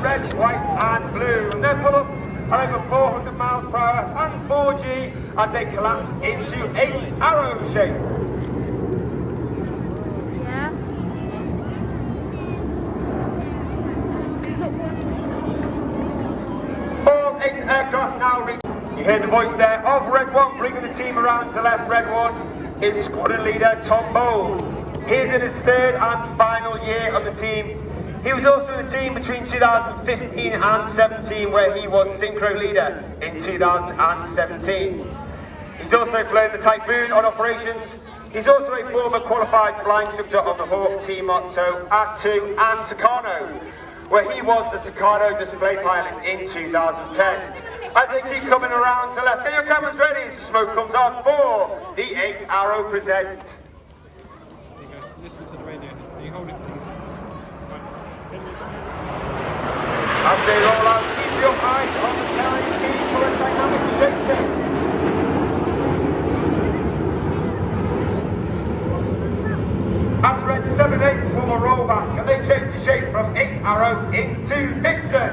red, white and blue. And they're full up at over 400 miles per hour and 4G as they collapse into 8 arrow shape. Yeah. All 8 aircraft now reach. You hear the voice there of Red 1 bringing the team around to the left. Red 1 is squadron leader Tom Bowl. He's in his 3rd and final year of the team. He was also in the team between 2015 and 17, where he was synchro leader in 2017. He's also flown the Typhoon on operations. He's also a former qualified flying instructor on the Hawk Team Motto at 2 and Tucano, where he was the Tucano display pilot in 2010. As they keep coming around to left, get your cameras ready as the smoke comes on for the 8 Arrow present. Listen to the radio. Can you hold it, please? As they roll out, keep your eyes on the telling team for a dynamic shape change. As Red 7-8 perform a rollback, and they change the shape from 8 Arrow into Vixen.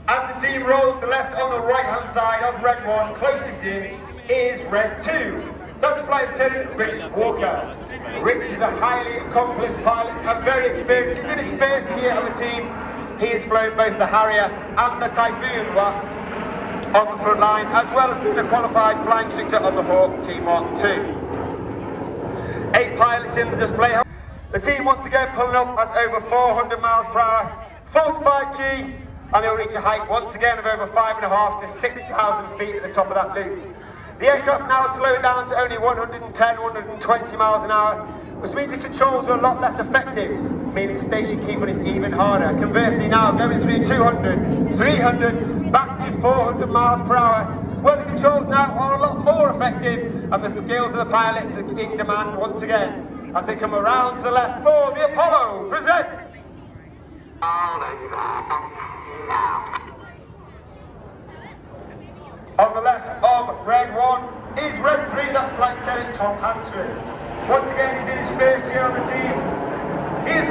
As the team rolls to left on the right hand side of Red 1, closest in is Red 2. That's Flight Attendant Rich Walker. Rich is a highly accomplished pilot and very experienced. He's in his 1st year on the team. He has flown both the Harrier and the Typhoon on the front line, as well as being a qualified flying instructor on the Hawk Team Mark 2. 8 pilots in the display. The team once again pulling up at over 400 miles per hour, 45G, and they'll reach a height once again of over 5.5 to 6,000 feet at the top of that loop. The aircraft now slowing down to only 110, 120 miles an hour, which means the controls are a lot less effective, meaning station keeping is even harder. Conversely now, going through 200, 300, back to 400 miles per hour, where the controls now are a lot more effective, and the skills of the pilots are in demand once again, as they come around to the left for the Apollo present. On the left of Red 1 is Red 3, that's Flight Lieutenant Tom Hansford. Once again, he's in his 1st year on the team. He is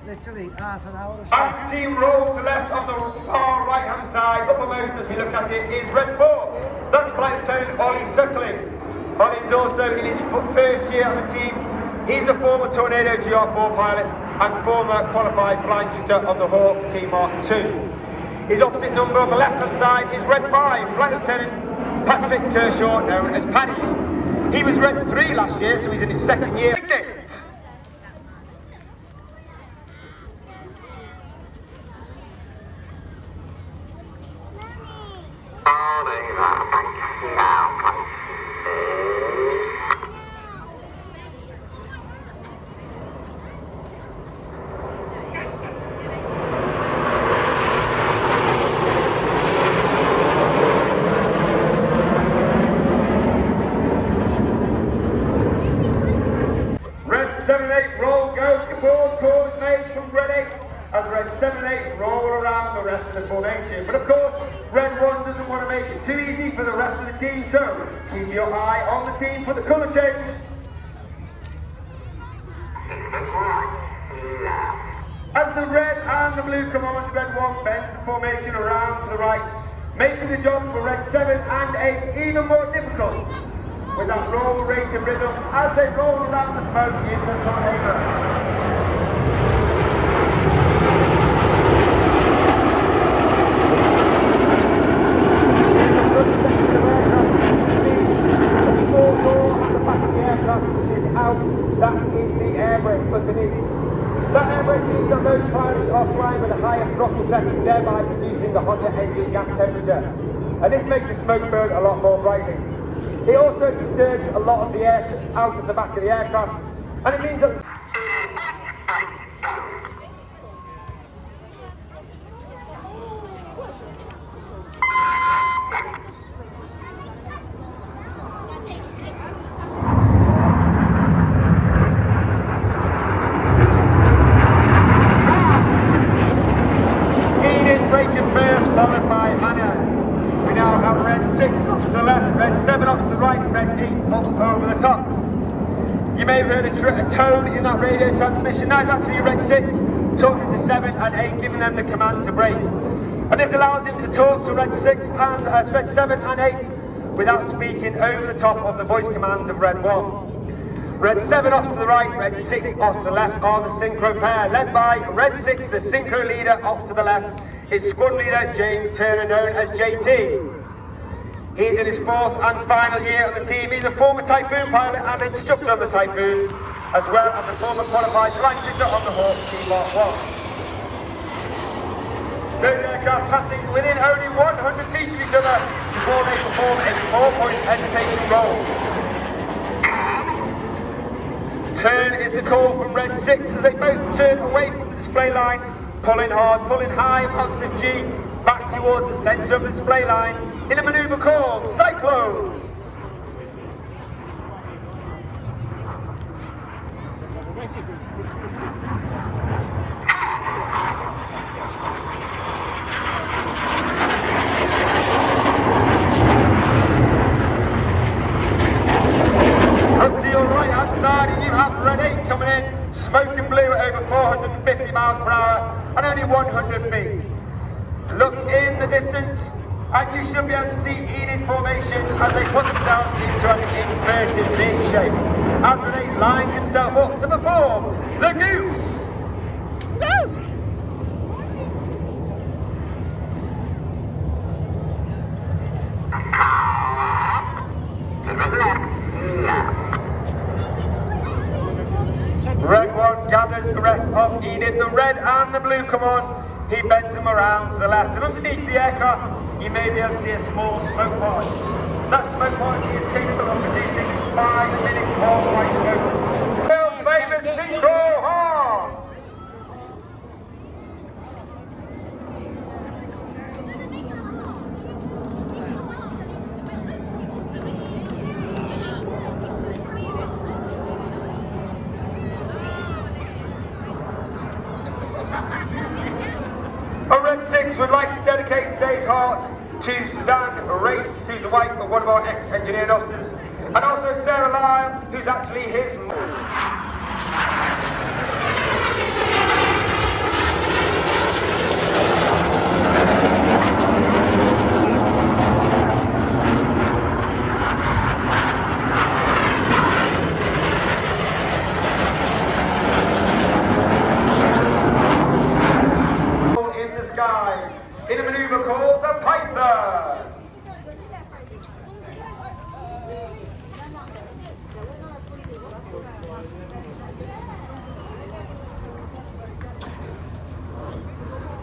literally half an hour or so. As the team rolls to left on the far right hand side, uppermost as we look at it, is Red 4. That's Flight Lieutenant Ollie Sutcliffe. Ollie's also in his 1st year on the team. He's a former Tornado GR4 pilot and former qualified flying instructor on the Hawk Team Mark 2. His opposite number on the left hand side is Red 5, Flight Lieutenant Patrick Kershaw, known as Paddy. He was Red 3 last year, so he's in his 2nd year. Red 7-8 roll goes to board, course made from Red 8 as Red 7-8 roll around the rest of the formation. But of course, Red 1 doesn't want to make it too easy for the rest of the team, so keep your eye on the team for the colour change. As the red and the blue come on, Red 1 bends the formation around to the right, making the job for Red 7 and 8 even more difficult, with that roll rate and rhythm as they roll around the smoke in the tornado. That is the air brake underneath. That air brake means that those pilots are flying with a higher throttle setting, thereby producing the hotter engine gas temperature. And this makes the smoke burn a lot more brightly. It also disturbs a lot of the air out of the back of the aircraft, and it means that tone in that radio transmission. That is actually Red 6 talking to 7 and 8, giving them the command to brake. And this allows him to talk to Red 6 and Red 7 and 8 without speaking over the top of the voice commands of Red 1. Red 7 off to the right, Red 6 off to the left are the synchro pair, led by Red 6, the synchro leader. Off to the left is squad leader James Turner, known as JT. He's in his 4th and final year of the team. He's a former Typhoon pilot and instructor on the Typhoon, as well as a former qualified flight instructor on the Hawk Team Mark 1. Both aircraft passing within only 100 feet of each other before they perform a 4-point hesitation roll. Turn is the call from Red 6 as they both turn away from the display line, pulling hard, pulling high amounts of G back towards the centre of the display line in a manoeuvre called Cyclone. Up to your right hand side, and you have Red 8 coming in, smoking blue at over 450 miles per hour and only 100 feet. Look in the distance, and you should be able to see Enid formation as they put themselves into an inverted V shape. As Red 8 lines himself up to perform the Goose. Go! Red 1 gathers the rest of Enid. The red and the blue come on. He bends them around to the left. And underneath the aircraft, you may be able to see a small smoke pod. That smoke pod is capable of producing 5 minutes of white smoke. World famous synchro horn! A Red 6 would like to dedicate today's heart to Suzanne Race, who's the wife of one of our ex-engineering officers, and also Sarah Lyle, who's actually his mum. In a manoeuvre called the Python.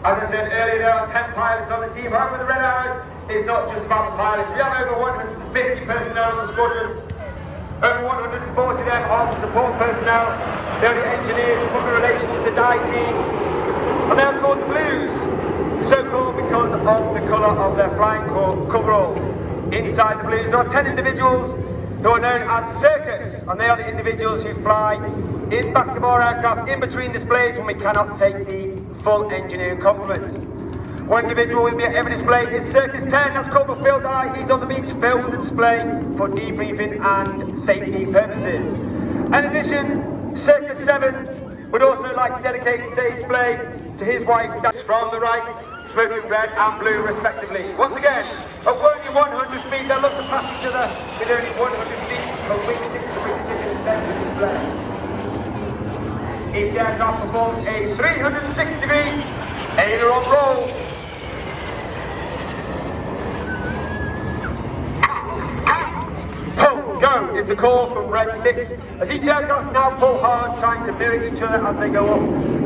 As I said earlier, there are 10 pilots on the team. However, the Red Arrows is not just about the pilots. We have over 150 personnel on the squadron. Over 140 of them are support personnel. They're the engineers, public relations, the DI team. And they are called the Blues. So called because of the colour of their flying coveralls. Inside the Blues there are 10 individuals who are known as Circus, and they are the individuals who fly in back of our aircraft in between displays when we cannot take the full engineering complement. One individual will be at every display is Circus 10, that's Corporal Phil Dye. He's on the beach filming the display for debriefing and safety purposes. In addition, Circus 7 would also like to dedicate today's display to his wife, that's from the right, smoking red and blue respectively. Once again, at only 100 feet, they'll look to pass each other with only 100 feet from wingtip to wingtip in the centre of the display. Each aircraft performs a 360-degree aileron roll. Pull, go is the call from Red 6, as each aircraft now pull hard, trying to mirror each other as they go up.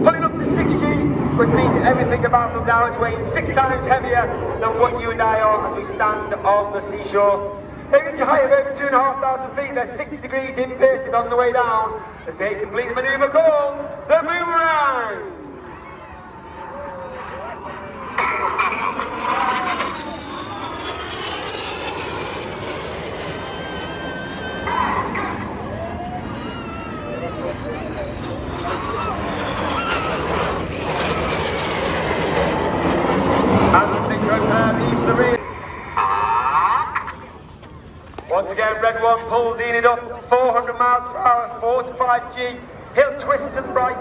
Pulling up to 6G, which means everything about them now is weighing 6 times heavier than what you and I are as we stand on the seashore. They reach a height of over 2,500 feet. They're 60 degrees inverted on the way down as they complete the manoeuvre called the Boomerang. As the synchro pair leaves the rear. Once again, Red 1 pulls Enid up 400 miles per hour, 4 to 5G, He'll twist to the right.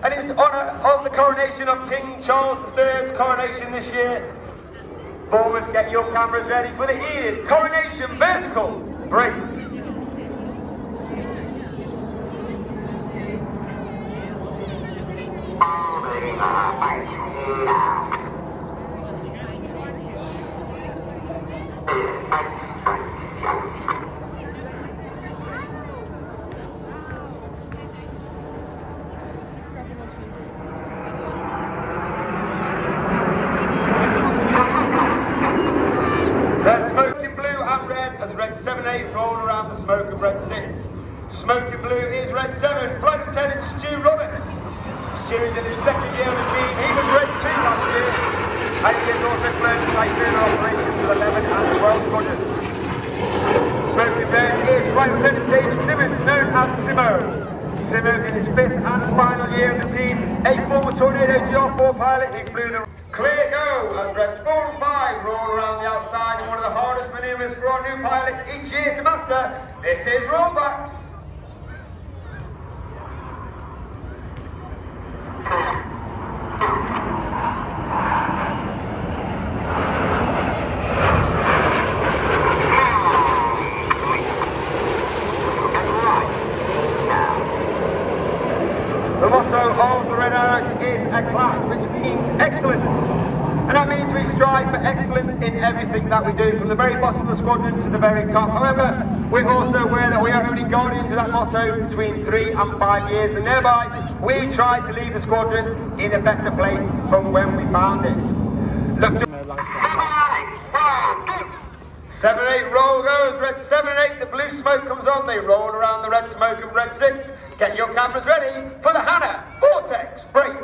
And in honour of the coronation of King Charles III's coronation this year, Bournemouth, get your cameras ready for the Ian Coronation Vertical Break. The smoke in blue and red has red 7-8 rolled around the smoke of red 6. Smoke in blue is red 7, Flight Lieutenant Stu Roberts. Stu is in his second year on the team. He was red 2 last year. And he has also flown Typhoon operations with 11 and 12 squadron. Smoke in red is Flight Lieutenant David Simmons, known as Simo. Simo's in his 5th and final year of the team. A former Tornado GR4 pilot who flew the clear go as reds 4 and 5 roll around the outside in one of the hardest manoeuvres for our new pilots each year to master. This is rollbacks. The motto of the Red Arrows is ECLAT, which means excellence. And that means we strive for excellence in everything that we do, from the very bottom of the squadron to the very top. However, we're also aware that we are only guardians of that motto between 3 and 5 years, and thereby we try to leave the squadron in a better place from when we found it. Look, 7-8 roll goes, red 7-8, the blue smoke comes on, they roll around the red smoke of red 6. Get your cameras ready for the Hannah Vortex Break.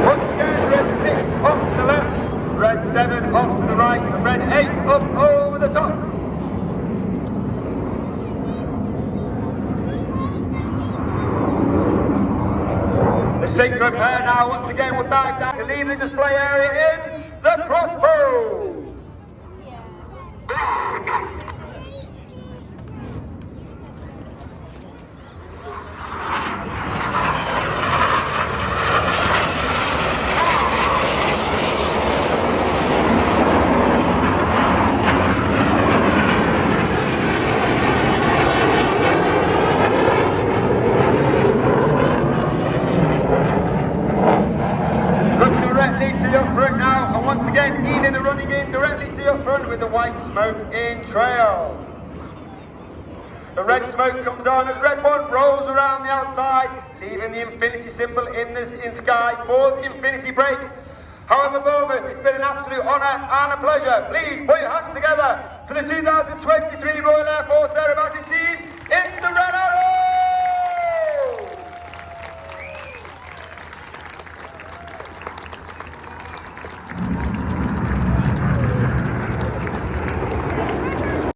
Once again, red 6 off to the left, red 7 off to the right, and red 8 up over the top. The synchro pair now once again will dive down to leave the display area in the crossbow. With the white smoke in trail. The red smoke comes on as red 1 rolls around the outside, leaving the infinity symbol in sky for the infinity break. However, Bournemouth, it's been an absolute honour and a pleasure. Please put your hands together for the 2023 Royal Air Force Aerobatic Team.